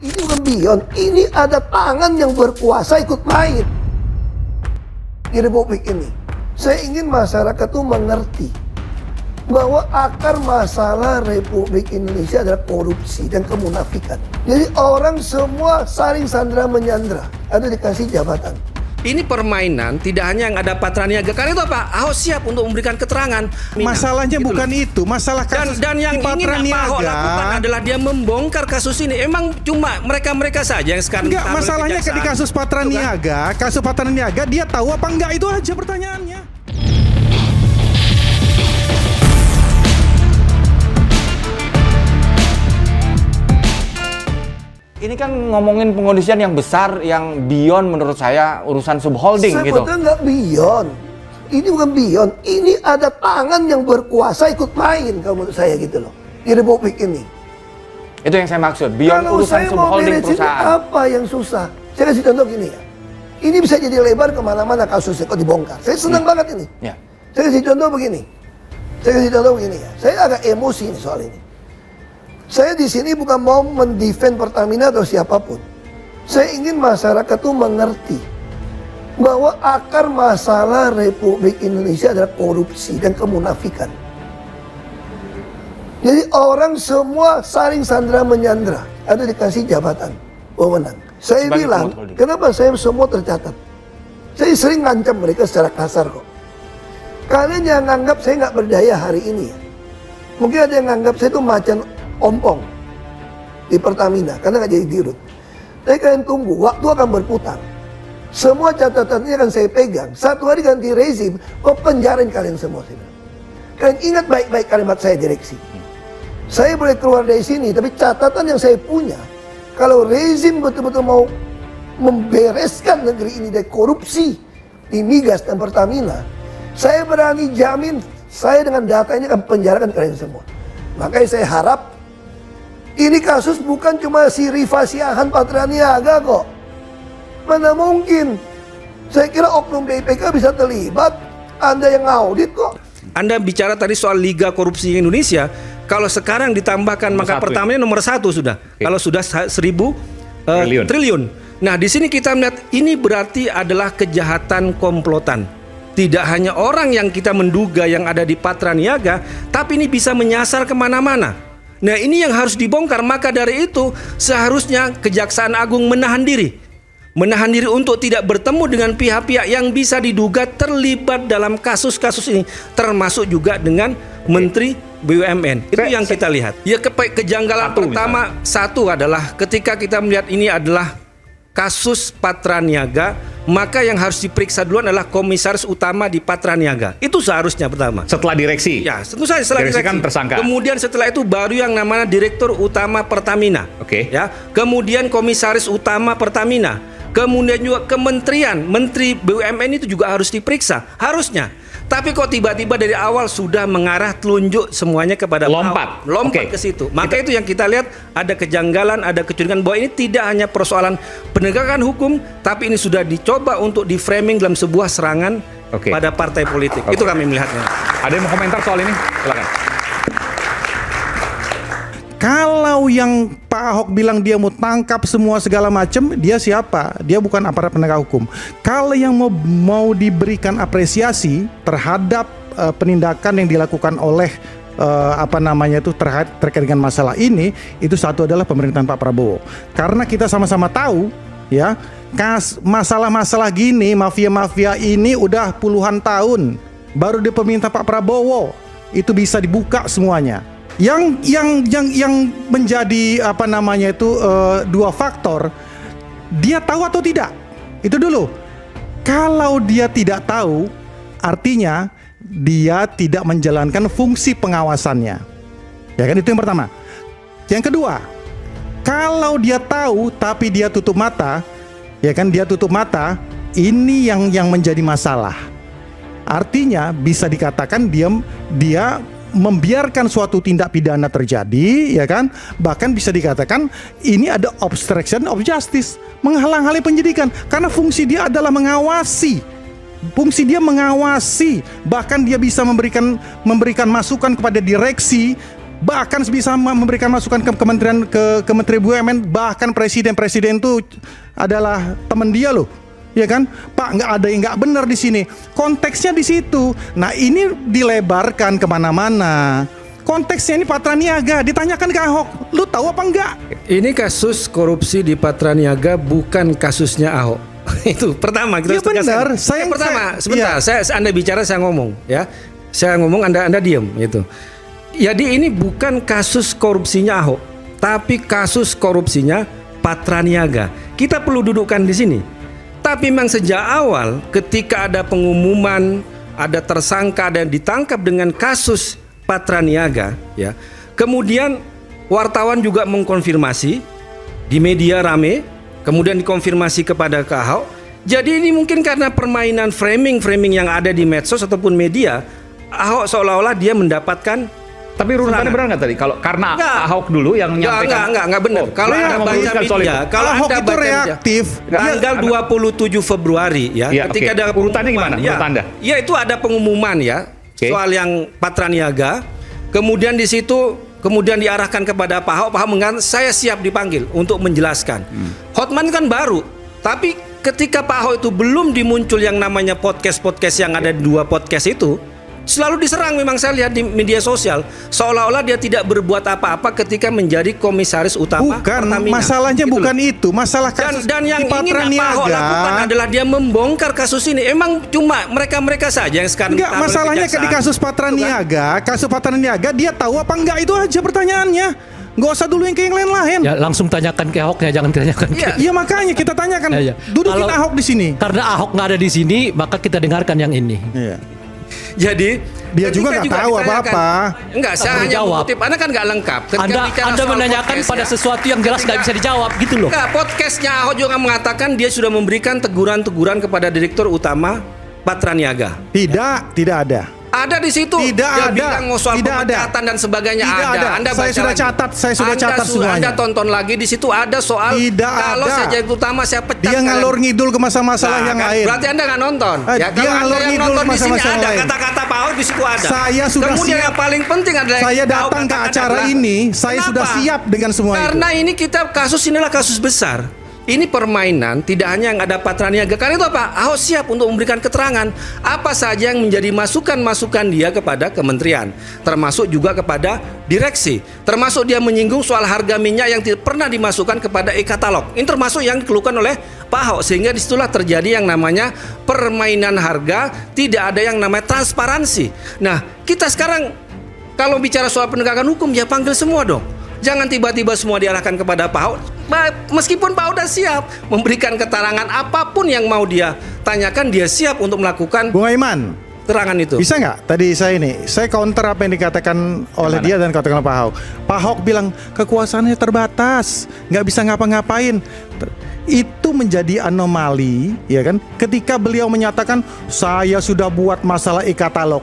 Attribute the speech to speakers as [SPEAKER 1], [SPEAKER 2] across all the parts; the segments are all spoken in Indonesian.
[SPEAKER 1] Ini bukan beyond, ini ada tangan yang berkuasa ikut main di Republik ini. Saya ingin masyarakat itu mengerti bahwa akar masalah Republik Indonesia adalah korupsi dan kemunafikan. Jadi orang semua saling sandra menyandra, ada dikasih jabatan.
[SPEAKER 2] Ini permainan tidak hanya yang ada Patra Niaga. Karena itu apa? Ahok siap untuk memberikan keterangan.
[SPEAKER 3] Masalahnya
[SPEAKER 2] gitu
[SPEAKER 3] bukan
[SPEAKER 2] loh.
[SPEAKER 3] itu, masalah kasus
[SPEAKER 2] Dan yang ingin
[SPEAKER 3] Patra
[SPEAKER 2] Pak Ahok
[SPEAKER 3] Niaga
[SPEAKER 2] lakukan adalah dia membongkar kasus ini. Emang cuma mereka-mereka saja yang sekarang
[SPEAKER 3] enggak,
[SPEAKER 2] ditaruh
[SPEAKER 3] masalahnya
[SPEAKER 2] kejaksaan.
[SPEAKER 3] di kasus Patra
[SPEAKER 2] Itu kan?
[SPEAKER 3] Niaga, kasus Patra Niaga dia tahu apa enggak, itu aja pertanyaannya.
[SPEAKER 4] Ini kan ngomongin pengkondisian yang besar, yang beyond menurut saya urusan subholding gitu.
[SPEAKER 1] Sebetulnya nggak beyond. Ini bukan beyond. Ini ada tangan yang berkuasa ikut main kalau menurut saya gitu loh. Di Republik ini.
[SPEAKER 4] Itu yang saya maksud, beyond
[SPEAKER 1] Kalau
[SPEAKER 4] urusan
[SPEAKER 1] saya mau
[SPEAKER 4] subholding
[SPEAKER 1] beresin
[SPEAKER 4] perusahaan.
[SPEAKER 1] apa yang susah? Saya kasih contoh gini ya. Ini bisa jadi lebar kemana-mana kasusnya kok dibongkar. Saya senang banget ini.
[SPEAKER 4] Ya.
[SPEAKER 1] Saya kasih contoh begini. Ya. Saya agak emosi nih soal ini. Saya di sini bukan mau mendefend Pertamina atau siapapun. Saya ingin masyarakat itu mengerti bahwa akar masalah Republik Indonesia adalah korupsi dan kemunafikan. Jadi orang semua saling sandra menyandra, ada dikasih jabatan, wewenang. Saya
[SPEAKER 4] Sebagai
[SPEAKER 1] bilang,
[SPEAKER 4] pengholding.
[SPEAKER 1] kenapa saya semua tercatat? Saya sering ngancam mereka secara kasar kok. Kalian jangan anggap saya nggak berdaya hari ini ya. Mungkin ada yang nganggap saya itu macan ompong di Pertamina karena nggak jadi dirut. Tapi kalian tunggu, waktu akan berputar. Semua catatannya akan saya pegang. Satu hari ganti rezim, kok penjarain kalian semua. Kalian ingat baik-baik kalimat saya direksi. Saya boleh keluar dari sini, tapi catatan yang saya punya, kalau rezim betul-betul mau membereskan negeri ini dari korupsi di migas dan Pertamina, saya berani jamin, saya dengan data ini akan penjarakan kalian semua. Makanya saya harap ini kasus bukan cuma si Rifa Siahaan Patra Niaga kok. Mana mungkin? Saya kira oknum BPK bisa terlibat. Anda yang audit kok.
[SPEAKER 2] Anda bicara tadi soal Liga Korupsi Indonesia. Kalau sekarang ditambahkan maka Pertamina nomor 1 sudah. Kalau sudah 1.000 triliun. Nah di sini kita melihat ini berarti adalah kejahatan komplotan. Tidak hanya orang yang kita menduga yang ada di Patra Niaga, tapi ini bisa menyasar kemana-mana. Nah ini yang harus dibongkar. Maka dari itu seharusnya Kejaksaan Agung menahan diri. Menahan diri untuk tidak bertemu dengan pihak-pihak yang bisa diduga terlibat dalam kasus-kasus ini. Termasuk juga dengan Menteri BUMN. Itu yang kita lihat. Ya kejanggalan pertama satu adalah ketika kita melihat ini adalah kasus Patra Niaga, maka yang harus diperiksa duluan adalah komisaris utama di Patra Niaga. Itu seharusnya pertama.
[SPEAKER 5] Setelah direksi?
[SPEAKER 2] Ya, tentu saja setelah
[SPEAKER 5] Direksi kan
[SPEAKER 2] direksi.
[SPEAKER 5] tersangka.
[SPEAKER 2] Kemudian setelah itu baru yang namanya Direktur Utama Pertamina.
[SPEAKER 5] Oke.
[SPEAKER 2] Ya, kemudian komisaris utama Pertamina. Kemudian juga kementerian, Menteri BUMN itu juga harus diperiksa, harusnya. Tapi kok tiba-tiba dari awal sudah mengarah telunjuk semuanya kepada
[SPEAKER 5] Lompat.
[SPEAKER 2] lompat ke situ. Maka itu yang kita lihat ada kejanggalan, ada kecurigaan bahwa ini tidak hanya persoalan penegakan hukum, tapi ini sudah dicoba untuk di-framing dalam sebuah serangan pada partai politik. Itu kami melihatnya.
[SPEAKER 5] Ada yang mau komentar soal ini? Silakan.
[SPEAKER 3] Kalau yang Pak Ahok bilang dia mau tangkap semua segala macam, dia siapa? Dia bukan aparat penegak hukum. Kalau yang mau diberikan apresiasi terhadap penindakan yang dilakukan oleh terkait dengan masalah ini, itu satu adalah pemerintahan Pak Prabowo. Karena kita sama-sama tahu ya, masalah-masalah gini, mafia-mafia ini udah puluhan tahun. Baru di pemerintahan Pak Prabowo itu bisa dibuka semuanya. Yang menjadi dua faktor, dia tahu atau tidak, itu dulu. Kalau dia tidak tahu, artinya dia tidak menjalankan fungsi pengawasannya, ya kan, itu yang pertama. Yang kedua, kalau dia tahu tapi dia tutup mata, ya kan, dia tutup mata, ini yang menjadi masalah. Artinya bisa dikatakan dia membiarkan suatu tindak pidana terjadi, ya kan? Bahkan bisa dikatakan ini ada obstruction of justice, menghalang-halangi penyidikan, karena fungsi dia adalah mengawasi. Fungsi dia mengawasi, bahkan dia bisa memberikan masukan kepada direksi bahkan bisa memberikan masukan ke Kementerian BUMN, bahkan presiden itu adalah teman dia loh. Ya kan, Pak, nggak ada yang nggak benar di sini. Konteksnya di situ. Nah, ini dilebarkan kemana-mana. Konteksnya ini Patraniaga, ditanyakan ke Ahok, lu tahu apa enggak?
[SPEAKER 2] Ini kasus korupsi di Patraniaga bukan kasusnya Ahok. Itu pertama kita
[SPEAKER 3] Ya
[SPEAKER 2] harus tegaskan.
[SPEAKER 3] benar,
[SPEAKER 2] Sebentar, Anda bicara saya ngomong ya. Saya ngomong Anda diam gitu. Jadi ini bukan kasus korupsinya Ahok, tapi kasus korupsinya Patraniaga. Kita perlu dudukkan di sini. Tapi memang sejak awal ketika ada pengumuman, ada tersangka dan ditangkap dengan kasus Patraniaga ya. Kemudian wartawan juga mengkonfirmasi di media rame, kemudian dikonfirmasi kepada Ahok. Jadi ini mungkin karena permainan framing yang ada di medsos ataupun media, Ahok seolah-olah dia mendapatkan.
[SPEAKER 5] Tapi runutannya benar nggak tadi? Kalau karena Ahok dulu yang menyampaikan.
[SPEAKER 2] Enggak benar. Kalau Anda baca media, kalau
[SPEAKER 3] Ahok
[SPEAKER 2] Anda
[SPEAKER 3] itu
[SPEAKER 2] baca
[SPEAKER 3] reaktif.
[SPEAKER 2] tanggal 27 Februari ya, ketika ada
[SPEAKER 5] urutannya gimana?
[SPEAKER 2] Ya,
[SPEAKER 5] Menurut Anda?
[SPEAKER 2] Ya itu ada pengumuman ya soal yang Patraniaga. Kemudian di situ kemudian diarahkan kepada Pak Ahok. Pak Ahok mengatakan saya siap dipanggil untuk menjelaskan. Hotman kan baru, tapi ketika Pak Ahok itu belum dimuncul yang namanya podcast yang ada di 2 podcast itu, selalu diserang memang saya lihat di media sosial, seolah-olah dia tidak berbuat apa-apa ketika menjadi komisaris utama Pertamina.
[SPEAKER 3] Masalahnya
[SPEAKER 2] Gitu
[SPEAKER 3] bukan
[SPEAKER 2] loh.
[SPEAKER 3] itu, masalah kasus
[SPEAKER 2] Dan yang
[SPEAKER 3] di
[SPEAKER 2] ingin Pak Ahok
[SPEAKER 3] Patraniaga.
[SPEAKER 2] lakukan adalah dia membongkar kasus ini. Emang cuma mereka saja yang sekarang
[SPEAKER 3] Enggak,
[SPEAKER 2] ditaruh
[SPEAKER 3] masalahnya
[SPEAKER 2] kejaksaan.
[SPEAKER 3] di kasus Patraniaga, dia tahu apa enggak, itu aja pertanyaannya. Nggak usah dulu yang ke yang lain-lain.
[SPEAKER 6] Ya langsung tanyakan ke Ahoknya, jangan tanyakan ke.
[SPEAKER 3] Iya makanya kita tanyakan.
[SPEAKER 6] Ya.
[SPEAKER 3] Dudukin
[SPEAKER 6] Kalau-
[SPEAKER 3] Ahok di sini.
[SPEAKER 6] Karena Ahok nggak ada di sini, maka kita dengarkan yang ini.
[SPEAKER 3] Iya.
[SPEAKER 2] Jadi
[SPEAKER 3] Dia
[SPEAKER 2] ketika
[SPEAKER 3] juga nggak tahu
[SPEAKER 2] ditanyakan-
[SPEAKER 3] apa-apa.
[SPEAKER 2] Enggak, saya hanya
[SPEAKER 6] Menjawab.
[SPEAKER 2] mengutip. Anda kan nggak lengkap. Ketika bicara
[SPEAKER 6] Anda
[SPEAKER 2] soal
[SPEAKER 6] menanyakan
[SPEAKER 2] podcast,
[SPEAKER 6] pada
[SPEAKER 2] ya.
[SPEAKER 6] sesuatu yang jelas nggak bisa dijawab gitu loh.
[SPEAKER 2] Enggak, podcastnya Ahok juga mengatakan dia sudah memberikan teguran-teguran kepada Direktur Utama Patraniaga.
[SPEAKER 3] Tidak ada.
[SPEAKER 2] Ada di situ.
[SPEAKER 3] Tidak
[SPEAKER 2] dia
[SPEAKER 3] ada.
[SPEAKER 2] bilang mau soal
[SPEAKER 3] Tidak ada.
[SPEAKER 2] pemecatan dan sebagainya.
[SPEAKER 3] Tidak ada.
[SPEAKER 2] Anda
[SPEAKER 3] Saya
[SPEAKER 2] baca
[SPEAKER 3] sudah
[SPEAKER 2] lagi.
[SPEAKER 3] catat, saya sudah
[SPEAKER 2] Anda
[SPEAKER 3] catat semuanya.
[SPEAKER 2] Anda tonton lagi di situ ada soal
[SPEAKER 3] Tidak
[SPEAKER 2] kalau
[SPEAKER 3] ada.
[SPEAKER 2] saya jadi utama saya pecat.
[SPEAKER 3] Dia
[SPEAKER 2] kalian.
[SPEAKER 3] ngalor ngidul ke masalah-masalah
[SPEAKER 2] Nah,
[SPEAKER 3] yang
[SPEAKER 2] kan,
[SPEAKER 3] lain.
[SPEAKER 2] berarti Anda nggak nonton.
[SPEAKER 3] Dia
[SPEAKER 2] Kalau Anda
[SPEAKER 3] ngalor
[SPEAKER 2] yang
[SPEAKER 3] ngidul
[SPEAKER 2] nonton di sini
[SPEAKER 3] masalah-masalah
[SPEAKER 2] ada
[SPEAKER 3] lain.
[SPEAKER 2] kata-kata Pak Ahok di situ ada.
[SPEAKER 3] Saya sudah
[SPEAKER 2] Kemudian
[SPEAKER 3] siap.
[SPEAKER 2] yang paling penting adalah
[SPEAKER 3] Saya
[SPEAKER 2] yang tahu
[SPEAKER 3] datang ke
[SPEAKER 2] kata-kata
[SPEAKER 3] acara
[SPEAKER 2] adalah,
[SPEAKER 3] ini, saya
[SPEAKER 2] kenapa?
[SPEAKER 3] sudah siap dengan semua
[SPEAKER 2] Karena
[SPEAKER 3] itu.
[SPEAKER 2] ini inilah kasus besar. Ini permainan tidak hanya yang ada Patraniaga. Karena itu apa? Ahok siap untuk memberikan keterangan apa saja yang menjadi masukan-masukan dia kepada kementerian, termasuk juga kepada direksi, termasuk dia menyinggung soal harga minyak yang tidak pernah dimasukkan kepada e-katalog. Ini termasuk yang dikeluhkan oleh Pak Ahok, sehingga disitulah terjadi yang namanya permainan harga, tidak ada yang namanya transparansi. Nah, kita sekarang kalau bicara soal penegakan hukum ya panggil semua dong. Jangan tiba-tiba semua diarahkan kepada Pak Ahok. Meskipun Pak Ahok sudah siap memberikan keterangan apapun yang mau dia tanyakan, dia siap untuk melakukan
[SPEAKER 3] Bung Aiman,
[SPEAKER 2] keterangan itu.
[SPEAKER 3] bisa nggak tadi saya counter apa yang dikatakan oleh dia dan katakan Pak Ahok. Pak Ahok bilang kekuasaannya terbatas, nggak bisa ngapa-ngapain. Itu menjadi anomali, ya kan? Ketika beliau menyatakan saya sudah buat masalah e-katalog,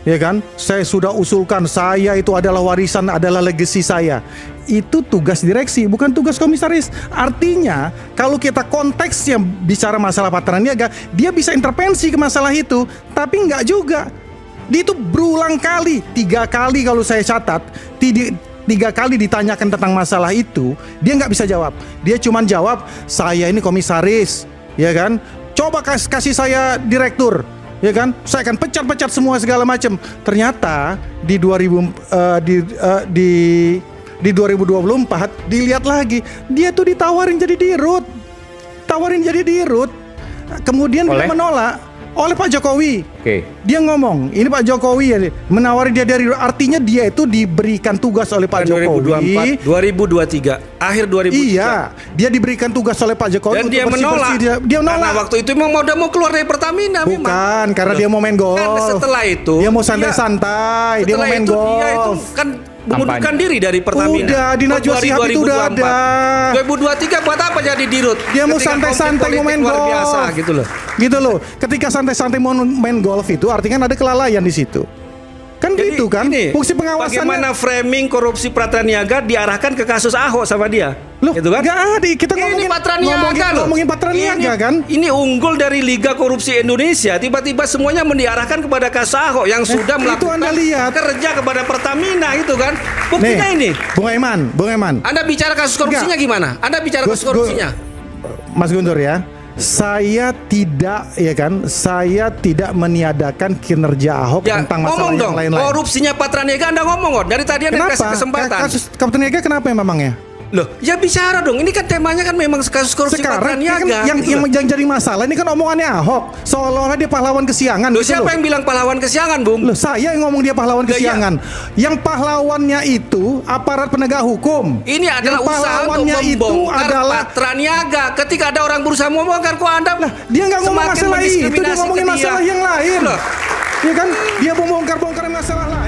[SPEAKER 3] ya kan? Saya sudah usulkan, saya itu adalah warisan, adalah legacy saya. Itu tugas direksi, bukan tugas komisaris. Artinya, kalau kita konteksnya bicara masalah Patraniaga, dia bisa intervensi ke masalah itu, tapi enggak juga. Dia itu berulang kali, 3 kali kalau saya catat, 3 kali ditanyakan tentang masalah itu, dia nggak bisa jawab. Dia cuman jawab, saya ini komisaris, ya kan? Coba kasih saya direktur, ya kan? Saya akan pecat semua segala macam. Ternyata di 2024 dilihat lagi, dia tuh ditawarin jadi dirut. Kemudian dia menolak oleh Pak Jokowi.
[SPEAKER 5] Oke.
[SPEAKER 3] Dia ngomong, ini Pak Jokowi ya, menawari dia dari, artinya dia itu diberikan tugas oleh Pak Jokowi.
[SPEAKER 2] 2023, akhir 2023.
[SPEAKER 3] Iya, dia diberikan tugas oleh Pak Jokowi
[SPEAKER 2] Dan
[SPEAKER 3] untuk
[SPEAKER 2] dia menolak.
[SPEAKER 3] Dia
[SPEAKER 2] Karena
[SPEAKER 3] menolak.
[SPEAKER 2] waktu itu memang udah mau keluar dari Pertamina. memang.
[SPEAKER 3] Bukan, karena dia mau main golf.
[SPEAKER 2] Kan setelah itu
[SPEAKER 3] dia mau santai-santai, dia mau main golf.
[SPEAKER 2] Dia itu kan mengundurkan
[SPEAKER 5] Kampanye.
[SPEAKER 2] diri dari Pertamina.
[SPEAKER 3] Udah, di Najwa Shihab itu udah ada.
[SPEAKER 2] 2023 buat apa jadi dirut?
[SPEAKER 3] Dia mau
[SPEAKER 2] Ketika
[SPEAKER 3] santai-santai
[SPEAKER 2] konflik
[SPEAKER 3] mau main
[SPEAKER 2] politik luar
[SPEAKER 3] golf.
[SPEAKER 2] biasa gitu loh.
[SPEAKER 3] Gitu loh. Ketika santai-santai mau main golf itu artinya kan ada kelalaian di situ. Kan
[SPEAKER 2] Jadi
[SPEAKER 3] gitu kan?
[SPEAKER 2] ini,
[SPEAKER 3] Fungsi pengawasannya.
[SPEAKER 2] bagaimana framing korupsi Patra Niaga diarahkan ke kasus Ahok sama dia?
[SPEAKER 3] Loh,
[SPEAKER 2] gitu kan?
[SPEAKER 3] nggak ada. Kita
[SPEAKER 2] Ini Patra Niaga loh.
[SPEAKER 3] ngomongin Patra Niaga kan?
[SPEAKER 2] Ini unggul dari Liga Korupsi Indonesia. Tiba-tiba semuanya diarahkan kepada kasus Ahok yang sudah
[SPEAKER 3] itu
[SPEAKER 2] melakukan
[SPEAKER 3] Anda lihat.
[SPEAKER 2] kerja kepada Pertamina itu kan. Buktinya ini.
[SPEAKER 3] Bung Eman.
[SPEAKER 2] Anda bicara kasus korupsinya gimana? Anda bicara kasus korupsinya.
[SPEAKER 3] Mas Guntur ya, saya tidak meniadakan kinerja Ahok
[SPEAKER 2] Ya,
[SPEAKER 3] tentang masalah
[SPEAKER 2] ngomong
[SPEAKER 3] yang
[SPEAKER 2] dong.
[SPEAKER 3] lain-lain.
[SPEAKER 2] Korupsinya Patra Niaga Anda ngomong kok. Dari tadi Anda
[SPEAKER 3] Kenapa?
[SPEAKER 2] kasih kesempatan.
[SPEAKER 3] Kasus Kapten Niaga kenapa ya memangnya?
[SPEAKER 2] Loh, ya bicara dong. Ini kan temanya kan memang kasus korupsi Patra
[SPEAKER 3] Sekarang ini kan
[SPEAKER 2] Niaga.
[SPEAKER 3] yang jadi masalah ini kan omongannya Ahok, seolah-olah dia pahlawan kesiangan.
[SPEAKER 2] Loh,
[SPEAKER 3] gitu
[SPEAKER 2] siapa
[SPEAKER 3] loh.
[SPEAKER 2] yang bilang pahlawan kesiangan, Bung?
[SPEAKER 3] Loh, saya yang ngomong dia pahlawan
[SPEAKER 2] Loh,
[SPEAKER 3] kesiangan. Yang pahlawannya itu aparat penegak hukum.
[SPEAKER 2] Ini adalah
[SPEAKER 3] Yang
[SPEAKER 2] usaha untuk
[SPEAKER 3] pahlawannya itu
[SPEAKER 2] membongkar
[SPEAKER 3] adalah
[SPEAKER 2] Patra Niaga. Ketika ada orang berusaha membongkar, kok Anda
[SPEAKER 3] dia nggak ngomong
[SPEAKER 2] semakin
[SPEAKER 3] masalah itu, dia
[SPEAKER 2] mendiskriminasi
[SPEAKER 3] ngomongin
[SPEAKER 2] ke
[SPEAKER 3] masalah yang lain.
[SPEAKER 2] Loh,
[SPEAKER 3] Ya kan? Dia membongkar-bongkar masalah lain.